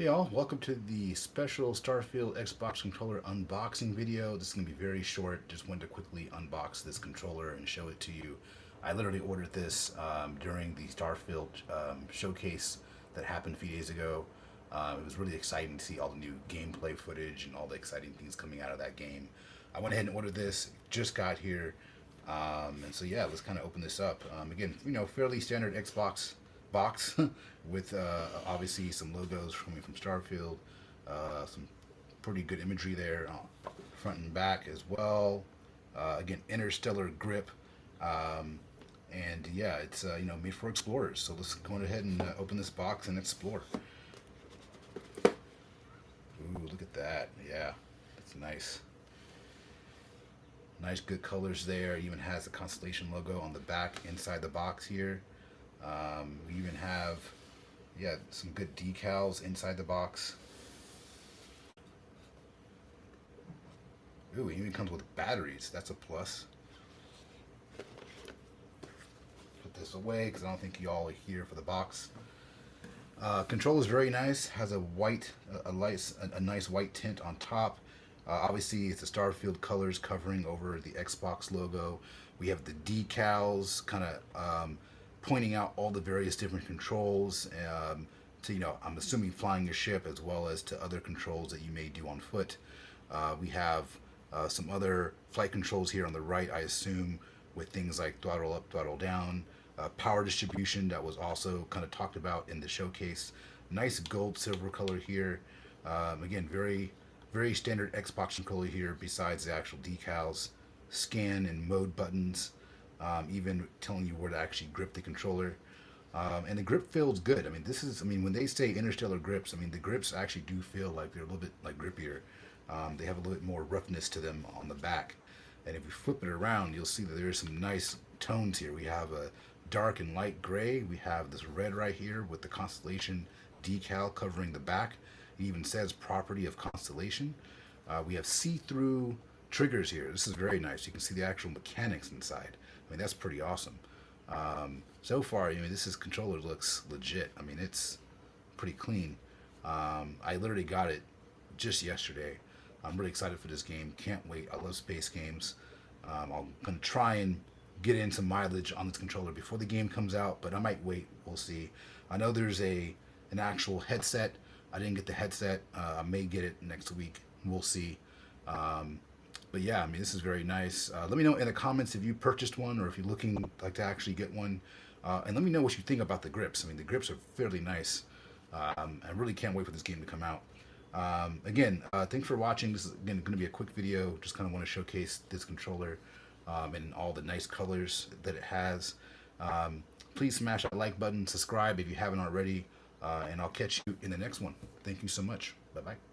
Hey all, welcome to the special Starfield Xbox controller unboxing video. This is going to be very short. Just wanted to quickly unbox this controller and show it to you. I literally ordered this during the Starfield showcase that happened a few days ago. It was really exciting to see all the new gameplay footage and all the exciting things coming out of that game. I went ahead and ordered this, just got here. And so yeah, let's kind of open this up. Again, fairly standard Xbox box with obviously some logos coming from Starfield, some pretty good imagery there, front and back as well. Again, interstellar grip, and yeah, it's made for explorers. So let's go ahead and open this box and explore. Ooh, look at that! Yeah, that's nice. Nice, good colors there. It even has the Constellation logo on the back inside the box here. We even have, yeah, some good decals inside the box. Ooh, it even comes with batteries. That's a plus. Put this away because I don't think you all are here for the box. Control is very nice. Has a nice white tint on top. Obviously, it's the Starfield colors covering over the Xbox logo. We have the decals kind of pointing out all the various different controls to, I'm assuming flying your ship as well as to other controls that you may do on foot. We have some other flight controls here on the right, I assume, with things like throttle up, throttle down, power distribution that was also kind of talked about in the showcase. Nice gold silver color here. Again, very standard Xbox controller here besides the actual decals, scan and mode buttons, even telling you where to actually grip the controller. And the grip feels good. When they say interstellar grips, the grips actually do feel like they're a little bit like grippier. They have a little bit more roughness to them on the back. And if you flip it around, you'll see that there's some nice tones here. We have a dark and light gray. We have this red right here with the Constellation decal covering the back. It even says property of Constellation. We have see-through triggers here. This is very nice. You can see the actual mechanics inside. That's pretty awesome. So far, this controller looks legit. It's pretty clean. I literally got it just yesterday. I'm really excited for this game. Can't wait. I love space games. I'm going to try and get in some mileage on this controller before the game comes out, but I might wait. We'll see. I know there's an actual headset. I didn't get the headset. I may get it next week. We'll see. But yeah, this is very nice. Let me know in the comments if you purchased one or if you're looking like to actually get one. And let me know what you think about the grips. The grips are fairly nice. I really can't wait for this game to come out. Again, thanks for watching. This is again going to be a quick video. Just kind of want to showcase this controller and all the nice colors that it has. Please smash that like button, subscribe if you haven't already, and I'll catch you in the next one. Thank you so much. Bye-bye.